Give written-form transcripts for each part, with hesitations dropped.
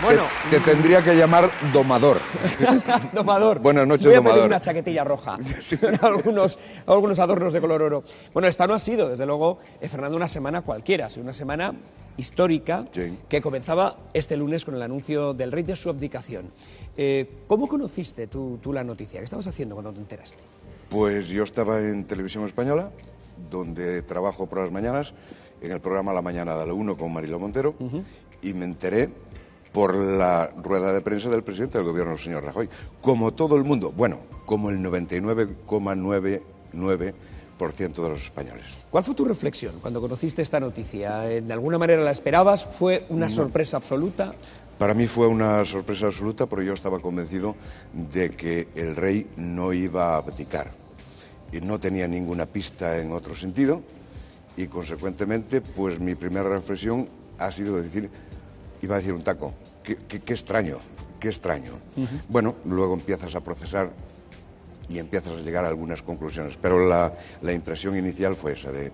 Bueno, te tendría que llamar domador. Domador. Buenas noches, Voy a domador. pedir una chaquetilla roja, algunos adornos de color oro. Bueno, esta no ha sido, desde luego, Fernando, una semana cualquiera, sino una semana histórica, Sí. que comenzaba este lunes con el anuncio del rey de su abdicación. ¿Cómo conociste tú la noticia? ¿Qué estabas haciendo cuando te enteraste? Pues yo estaba en Televisión Española, donde trabajo por las mañanas, en el programa La Mañana de la 1 con Mariló Montero, y me enteré por la rueda de prensa del presidente del gobierno, el señor Rajoy. Como todo el mundo, bueno, como el 99,99% de los españoles. ¿Cuál fue tu reflexión cuando conociste esta noticia? ¿De alguna manera la esperabas? ¿Fue una sorpresa absoluta? Para mí fue una sorpresa absoluta, porque yo estaba convencido de que el rey no iba a abdicar. Y no tenía ninguna pista en otro sentido, y consecuentemente, pues mi primera reflexión ha sido decir, iba a decir un taco, qué extraño, qué extraño. Bueno, luego empiezas a procesar y empiezas a llegar a algunas conclusiones, pero la impresión inicial fue esa, de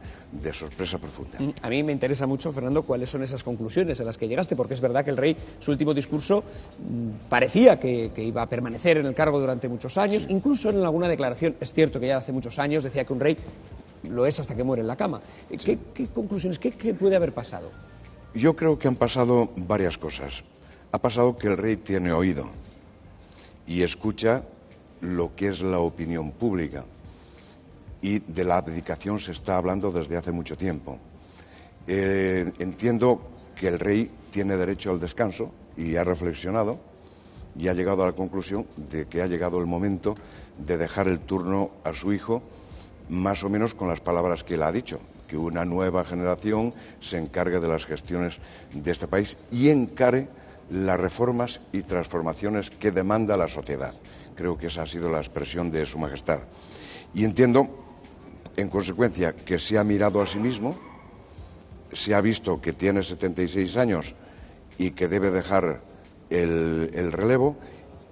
sorpresa profunda. A mí me interesa mucho, Fernando, cuáles son esas conclusiones a las que llegaste, porque es verdad que el rey, su último discurso, parecía que iba a permanecer en el cargo durante muchos años, sí. Incluso en alguna declaración, es cierto que ya hace muchos años decía que un rey lo es hasta que muere en la cama. Sí. ¿Qué conclusiones, qué puede haber pasado? Yo creo que han pasado varias cosas. Ha pasado que el rey tiene oído y escucha lo que es la opinión pública, y de la abdicación se está hablando desde hace mucho tiempo. Entiendo que el rey tiene derecho al descanso y ha reflexionado y ha llegado a la conclusión de que ha llegado el momento de dejar el turno a su hijo, más o menos con las palabras que él ha dicho, que una nueva generación se encargue de las gestiones de este país y encare las reformas y transformaciones que demanda la sociedad. Creo que esa ha sido la expresión de Su Majestad. Y entiendo, en consecuencia, que se ha mirado a sí mismo, se ha visto que tiene 76 años y que debe dejar el relevo,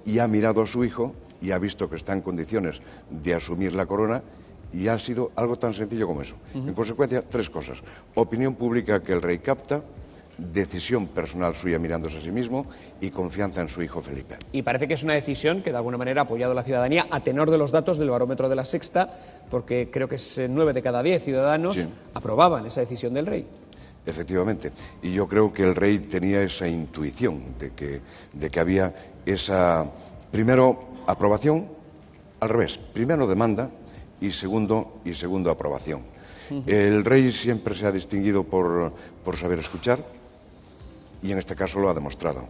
y ha mirado a su hijo y ha visto que está en condiciones de asumir la corona, y ha sido algo tan sencillo como eso. En consecuencia, tres cosas: opinión pública que el rey capta, decisión personal suya mirándose a sí mismo, y confianza en su hijo Felipe. Y parece que es una decisión que de alguna manera ha apoyado la ciudadanía, a tenor de los datos del barómetro de La Sexta, porque creo que es 9 de cada 10 ciudadanos sí. aprobaban esa decisión del rey. Efectivamente, y yo creo que el rey tenía esa intuición de que había esa, primero, aprobación, al revés, primero demanda y segundo aprobación. El rey siempre se ha distinguido por saber escuchar, y en este caso lo ha demostrado.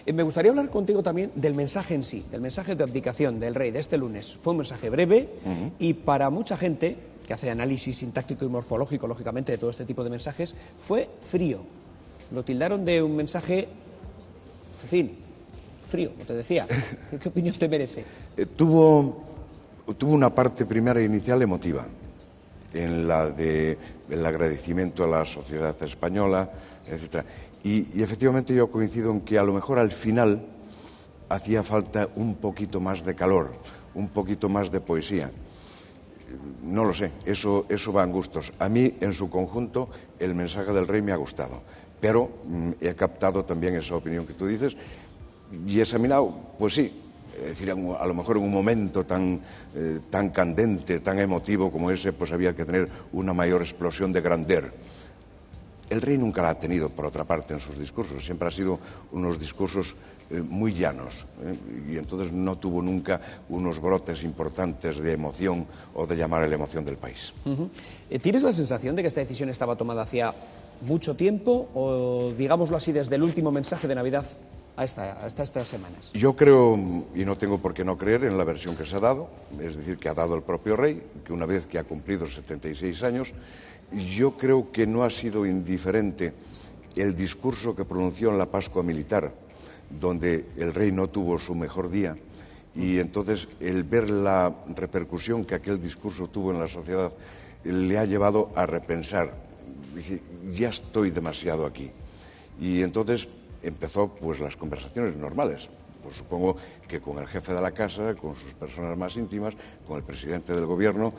Me gustaría hablar contigo también del mensaje en sí, del mensaje de abdicación del rey de este lunes. Fue un mensaje breve y para mucha gente que hace análisis sintáctico y morfológico, lógicamente, de todo este tipo de mensajes, fue frío. Lo tildaron de un mensaje, en fin, frío, como te decía. ¿Qué opinión te merece? Tuvo una parte primera e inicial emotiva, en la del agradecimiento a la sociedad española, etc. Y efectivamente yo coincido en que a lo mejor al final hacía falta un poquito más de calor, un poquito más de poesía. No lo sé, eso va en gustos. A mí, en su conjunto, el mensaje del rey me ha gustado, pero he captado también esa opinión que tú dices y he examinado, pues sí. Es decir, a lo mejor en un momento tan candente, tan emotivo como ese, pues había que tener una mayor explosión de grandeur. El rey nunca la ha tenido, por otra parte, en sus discursos. Siempre ha sido unos discursos muy llanos, y entonces no tuvo nunca unos brotes importantes de emoción o de llamar a la emoción del país. ¿Tienes la sensación de que esta decisión estaba tomada hacía mucho tiempo o, digámoslo así, desde el último mensaje de Navidad hasta estas semanas? Yo creo, y no tengo por qué no creer, en la versión que se ha dado, es decir, que ha dado el propio rey, que una vez que ha cumplido 76 años, yo creo que no ha sido indiferente el discurso que pronunció en la Pascua Militar, donde el rey no tuvo su mejor día, y entonces el ver la repercusión que aquel discurso tuvo en la sociedad le ha llevado a repensar. Dice, ya estoy demasiado aquí. Y entonces empezó pues las conversaciones normales, pues supongo que con el jefe de la casa, con sus personas más íntimas, con el presidente del gobierno,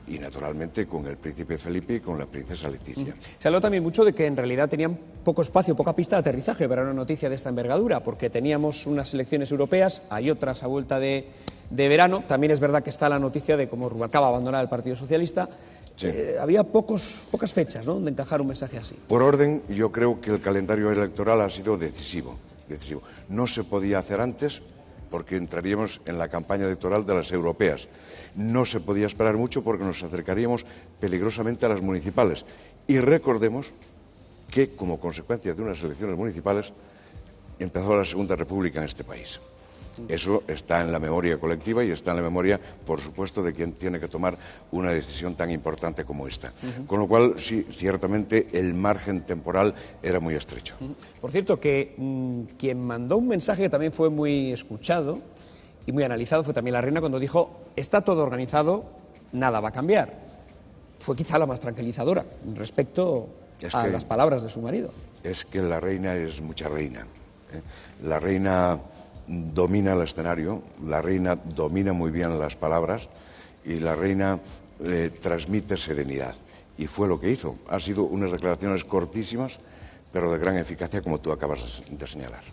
y naturalmente con el príncipe Felipe y con la princesa Leticia. Se habló también mucho de que en realidad tenían poco espacio, poca pista de aterrizaje para una noticia de esta envergadura, porque teníamos unas elecciones europeas, hay otras a vuelta de verano. También es verdad que está la noticia de cómo Rubalcaba abandonaba el Partido Socialista. Sí. Había pocas fechas, ¿no?, donde encajar un mensaje así. Por orden, yo creo que el calendario electoral ha sido decisivo. No se podía hacer antes porque entraríamos en la campaña electoral de las europeas. No se podía esperar mucho porque nos acercaríamos peligrosamente a las municipales. Y recordemos que, como consecuencia de unas elecciones municipales, empezó la Segunda República en este país. Eso está en la memoria colectiva y está en la memoria, por supuesto, de quien tiene que tomar una decisión tan importante como esta. Con lo cual, sí, ciertamente el margen temporal era muy estrecho. Por cierto, que quien mandó un mensaje que también fue muy escuchado y muy analizado fue también la reina cuando dijo: está todo organizado, nada va a cambiar. Fue quizá la más tranquilizadora respecto a las palabras de su marido. Es que la reina es mucha reina. La reina domina el escenario, la reina domina muy bien las palabras y la reina transmite serenidad. Y fue lo que hizo. Ha sido unas declaraciones cortísimas, pero de gran eficacia, como tú acabas de señalar.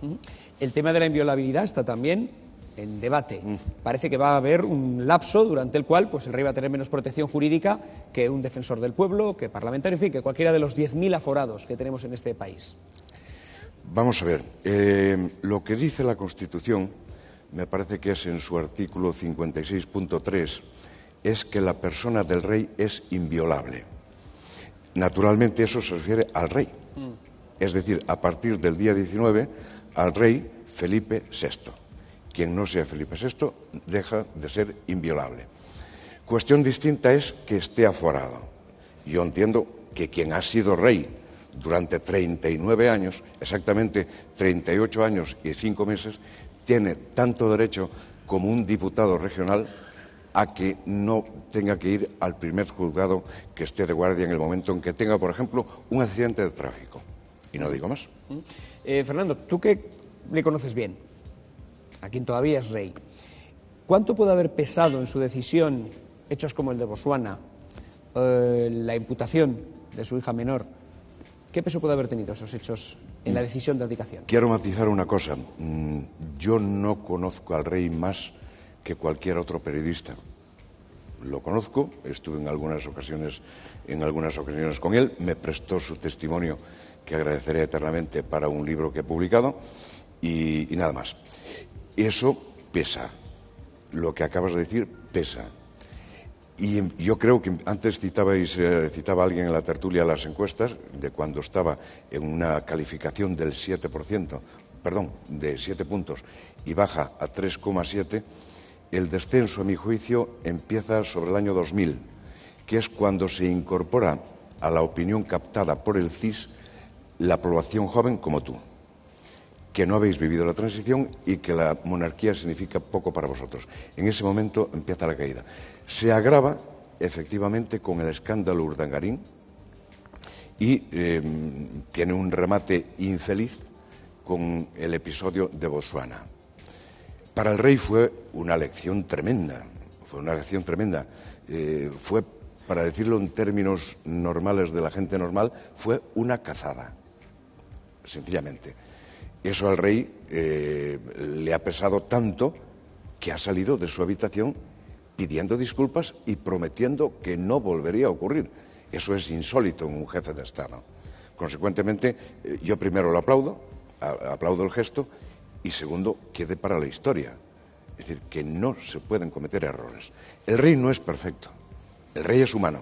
El tema de la inviolabilidad está también en debate. Parece que va a haber un lapso durante el cual pues, el rey va a tener menos protección jurídica que un defensor del pueblo, que parlamentario, en fin, que cualquiera de los 10.000 aforados que tenemos en este país. Vamos a ver, lo que dice la Constitución, me parece que es en su artículo 56.3, es que la persona del rey es inviolable. Naturalmente eso se refiere al rey, es decir, a partir del día 19, al rey Felipe VI. Quien no sea Felipe VI deja de ser inviolable. Cuestión distinta es que esté aforado. Yo entiendo que quien ha sido rey durante 39 años, exactamente 38 años y 5 meses, tiene tanto derecho como un diputado regional a que no tenga que ir al primer juzgado que esté de guardia en el momento en que tenga, por ejemplo, un accidente de tráfico. Y no digo más. Fernando, tú que le conoces bien, a quien todavía es rey, ¿cuánto puede haber pesado en su decisión hechos como el de Botswana, la imputación de su hija menor? ¿Qué peso puede haber tenido esos hechos en la decisión de abdicación? Quiero matizar una cosa. Yo no conozco al rey más que cualquier otro periodista. Lo conozco, estuve en algunas ocasiones con él, me prestó su testimonio, que agradeceré eternamente, para un libro que he publicado, y nada más. Eso pesa. Lo que acabas de decir pesa. Y yo creo que antes citaba alguien en la tertulia las encuestas de cuando estaba en una calificación del 7%, de 7 puntos y baja a 3,7, el descenso, a mi juicio, empieza sobre el año 2000, que es cuando se incorpora a la opinión captada por el CIS la población joven como tú, que no habéis vivido la transición y que la monarquía significa poco para vosotros. En ese momento empieza la caída. Se agrava, efectivamente, con el escándalo Urdangarín y tiene un remate infeliz con el episodio de Botswana. Para el rey fue una lección tremenda, fue, para decirlo en términos normales de la gente normal, fue una cazada, sencillamente. Eso al rey le ha pesado tanto que ha salido de su habitación pidiendo disculpas y prometiendo que no volvería a ocurrir. Eso es insólito en un jefe de Estado. Consecuentemente, yo primero lo aplaudo el gesto, y segundo, quede para la historia. Es decir, que no se pueden cometer errores. El rey no es perfecto, el rey es humano.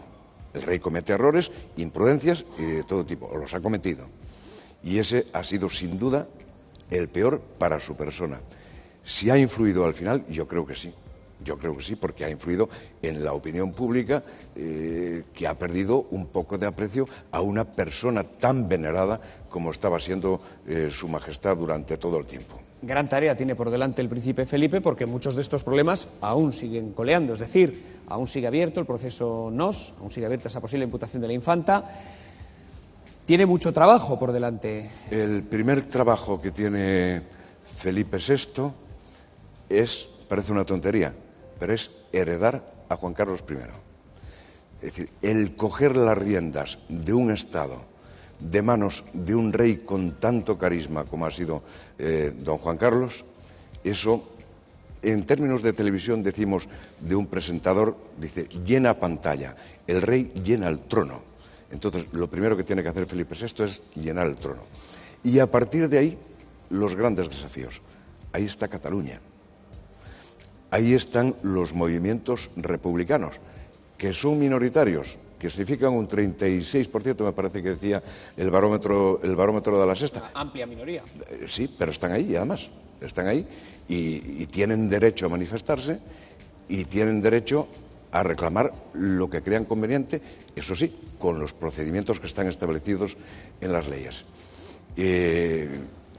El rey comete errores, imprudencias y de todo tipo, o los ha cometido. Y ese ha sido, sin duda, el peor para su persona. Si ha influido al final, yo creo que sí. Yo creo que sí, porque ha influido en la opinión pública, que ha perdido un poco de aprecio a una persona tan venerada como estaba siendo su majestad durante todo el tiempo. Gran tarea tiene por delante el príncipe Felipe, porque muchos de estos problemas aún siguen coleando, es decir, aún sigue abierto el proceso NOS, aún sigue abierta esa posible imputación de la infanta. Tiene mucho trabajo por delante. El primer trabajo que tiene Felipe VI parece una tontería, pero es heredar a Juan Carlos I. Es decir, el coger las riendas de un Estado de manos de un rey con tanto carisma como ha sido don Juan Carlos, eso, en términos de televisión decimos de un presentador, dice, llena pantalla, el rey llena el trono. Entonces, lo primero que tiene que hacer Felipe VI es llenar el trono. Y a partir de ahí, los grandes desafíos. Ahí está Cataluña. Ahí están los movimientos republicanos, que son minoritarios, que significan un 36%, me parece que decía el barómetro de la Sexta. Una amplia minoría. Sí, pero están ahí, además. Están ahí y tienen derecho a manifestarse y tienen derecho a reclamar lo que crean conveniente, eso sí, con los procedimientos que están establecidos en las leyes.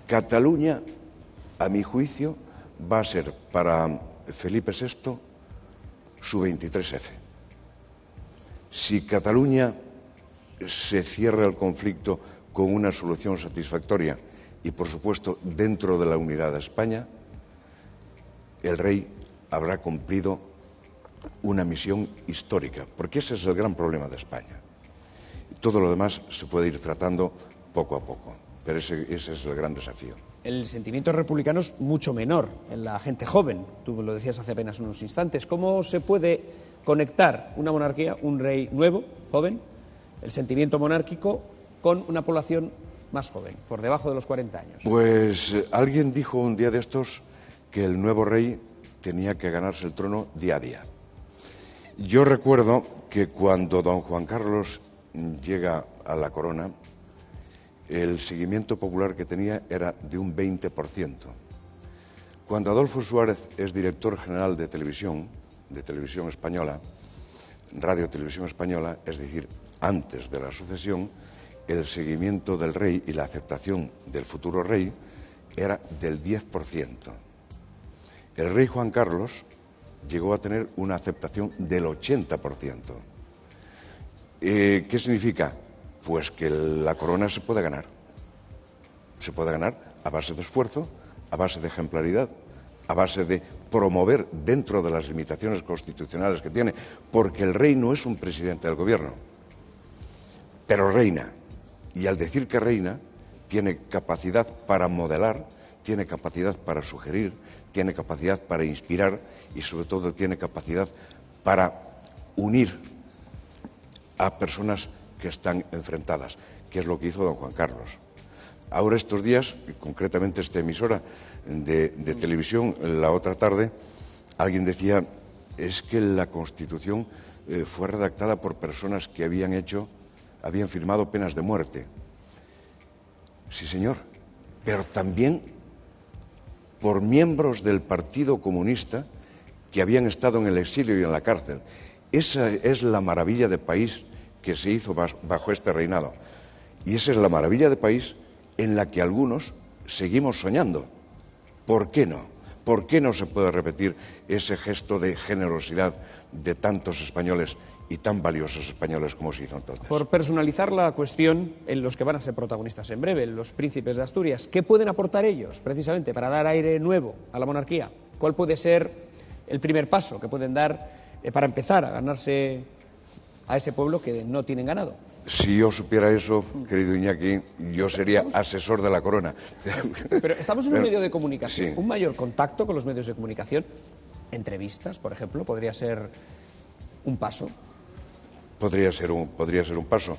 Cataluña, a mi juicio, va a ser para Felipe VI su 23F. Si Cataluña se cierra el conflicto con una solución satisfactoria y, por supuesto, dentro de la unidad de España, el rey habrá cumplido una misión histórica, porque ese es el gran problema de España. Todo lo demás se puede ir tratando poco a poco, pero ese es el gran desafío. El sentimiento republicano es mucho menor en la gente joven, tú lo decías hace apenas unos instantes. ¿Cómo se puede conectar una monarquía, un rey nuevo, joven, el sentimiento monárquico, con una población más joven, por debajo de los 40 años? Pues alguien dijo un día de estos que el nuevo rey tenía que ganarse el trono día a día. Yo recuerdo que cuando don Juan Carlos llega a la corona, el seguimiento popular que tenía era de un 20%. Cuando Adolfo Suárez es director general de Televisión Española, Radio Televisión Española, es decir, antes de la sucesión, el seguimiento del rey y la aceptación del futuro rey era del 10%. El rey Juan Carlos llegó a tener una aceptación del 80%. ¿Qué significa? Pues que la corona se puede ganar. Se puede ganar a base de esfuerzo, a base de ejemplaridad, a base de promover dentro de las limitaciones constitucionales que tiene, porque el rey no es un presidente del gobierno, pero reina. Y al decir que reina, tiene capacidad para modelar, tiene capacidad para sugerir, tiene capacidad para inspirar y sobre todo tiene capacidad para unir a personas que están enfrentadas, que es lo que hizo don Juan Carlos. Ahora estos días, concretamente esta emisora de televisión, la otra tarde, alguien decía, es que la Constitución fue redactada por personas que habían firmado penas de muerte. Sí, señor, pero también por miembros del Partido Comunista que habían estado en el exilio y en la cárcel. Esa es la maravilla de país que se hizo bajo este reinado. Y esa es la maravilla de país en la que algunos seguimos soñando. ¿Por qué no? ¿Por qué no se puede repetir ese gesto de generosidad de tantos españoles y tan valiosos españoles como se hizo entonces? Por personalizar la cuestión en los que van a ser protagonistas en breve, los príncipes de Asturias, ¿qué pueden aportar ellos precisamente para dar aire nuevo a la monarquía? ¿Cuál puede ser el primer paso que pueden dar para empezar a ganarse a ese pueblo que no tienen ganado? Si yo supiera eso, querido Iñaki, yo sería asesor de la corona. Pero estamos en un medio de comunicación, sí. Un mayor contacto con los medios de comunicación, entrevistas, por ejemplo, podría ser un paso. Podría ser un paso.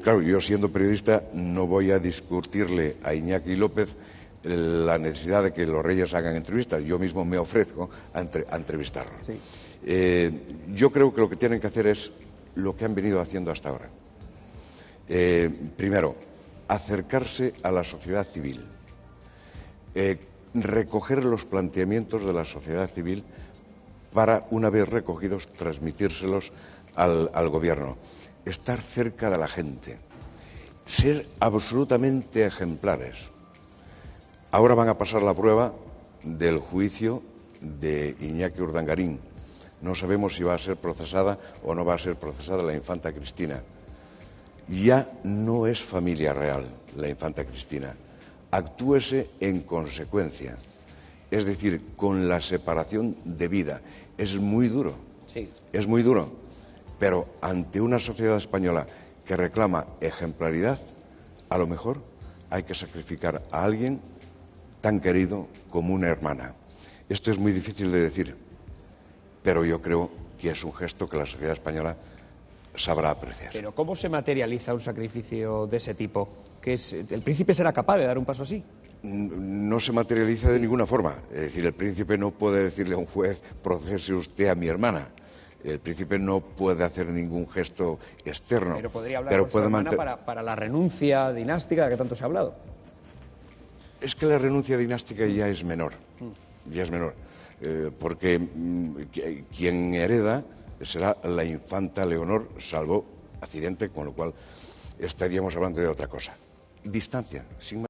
Claro, yo siendo periodista no voy a discutirle a Iñaki López la necesidad de que los reyes hagan entrevistas. Yo mismo me ofrezco a entrevistarlos. Sí. Yo creo que lo que tienen que hacer es lo que han venido haciendo hasta ahora. Primero, acercarse a la sociedad civil, recoger los planteamientos de la sociedad civil para, una vez recogidos, transmitírselos al gobierno. Estar cerca de la gente, ser absolutamente ejemplares. Ahora van a pasar la prueba del juicio de Iñaki Urdangarín. No sabemos si va a ser procesada o no va a ser procesada la infanta Cristina. Ya no es familia real la infanta Cristina. Actúese en consecuencia. Es decir, con la separación de vida. Es muy duro. Sí. Es muy duro. Pero ante una sociedad española que reclama ejemplaridad, a lo mejor hay que sacrificar a alguien tan querido como una hermana. Esto es muy difícil de decir, pero yo creo que es un gesto que la sociedad española sabrá apreciar. Pero ¿cómo se materializa un sacrificio de ese tipo? ¿El príncipe será capaz de dar un paso así? No se materializa de ninguna forma. Es decir, el príncipe no puede decirle a un juez, procese usted a mi hermana. El príncipe no puede hacer ningún gesto externo. Pero podría hablar con su hermana para la renuncia dinástica de la que tanto se ha hablado. Es que la renuncia dinástica ya es menor. Ya es menor. Porque quien hereda será la infanta Leonor, salvo accidente, con lo cual estaríamos hablando de otra cosa. Distancia, sin